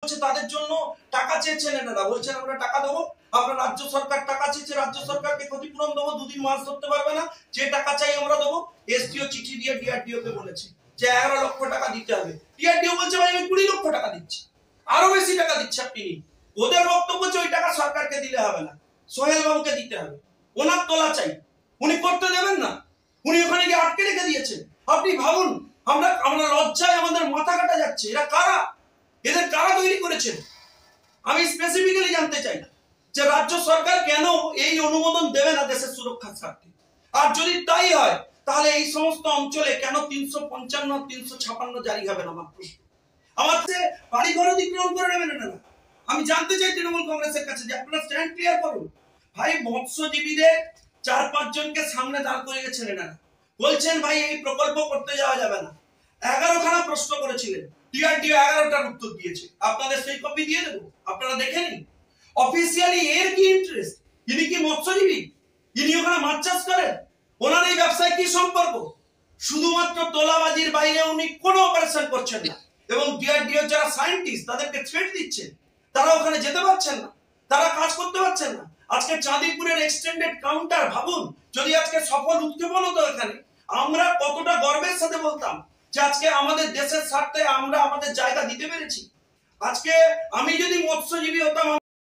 চলছে তাদের জন্য টাকা চেয়েছেন এনারা, বলছেন আমরা টাকা দেবো। আমরা রাজ্য সরকার টাকা চেয়েছে, রাজ্য সরকারকে ক্ষতিপূরণ দেবো, 2 দিন মাছ ধরতে পারবে না, যে টাকা চাই আমরা দেবো। এসডিও চিঠি দিয়ে ডিআরডিও কে বলেছে যে 11 লক্ষ টাকা দিতে হবে। ডিআরডিও বলছে ভাই আমি 20 লক্ষ টাকা দিচ্ছি, আরো বেশি টাকা দিচ্ছে আপনি নিন। ওদের বক্তব্য যে ওই টাকা সরকারকে দিলে হবে না, সোহেল বাবুকে দিতে হবে, ওনার তোলা চাই, উনি করতে দেবেন না, উনি ওখানে গিয়ে আটকে রেখে দিয়েছেন। আপনি ভাবুন, আমরা লজ্জায় আমাদের মাথা কাটা যাচ্ছে। এরা কারা? এদের কারা তৈরি করেছেন? আমি স্পেসিফিক্যালি জানতে চাই যে রাজ্য সরকার কেন এই অনুমোদন দেবে না দেশের সুরক্ষার স্বার্থে? আর যদি তাই হয় তাহলে এই সমস্ত অঞ্চলে কেন 355 356 জারি হবে না? আমার প্রশ্ন। আমার বাড়ি ঘর অধিগ্রহণ করে নেবেন না। আমি জানতে চাই তৃণমূল কংগ্রেসের কাছে যে আপনারা স্ট্যান্ড ক্লিয়ার করুন। ভাই মৎস্যজীবীদের 4-5 জনকে সামনে দাঁড় করিয়েছেন এনারা, বলছেন ভাই এই প্রকল্প করতে যাওয়া যাবে না। 11খানা প্রশ্ন করেছিলেন, ডিআরডিও 11টার উত্তর দিয়েছে। আপনাদের সেই কপি দিয়ে দেবো, আপনারা দেখে নিন। অফিসিয়ালি এর কি ইন্টারেস্ট? ইনি কি মৎস্যজীবী? ইনি ওখানে মাছ চাষ করেন? ওনার এই ব্যবসায় কি সম্পর্ক? শুধুমাত্র তোলাবাজির বাইরে উনি কোনো অপারেশন করছেন না। এবং ডিআরডিও যারা সায়েন্টিস্ট তাদেরকে থ্রেট দিচ্ছেন, তারা ওখানে যেতে পারছেন না, তারা কাজ করতে পারছেন না। আজকে চাঁদিপুরের এক্সটেন্ডেড কাউন্টার ভাবুন, যদি আজকে সফল উৎক্ষেপণ হতো এখানে, আমরা কতটা গর্বের সাথে বলতাম যে আজকে আমাদের দেশের স্বার্থে আমরা আমাদের জায়গা দিতে পেরেছি। আজকে আমি যদি মৎস্যজীবী হতাম,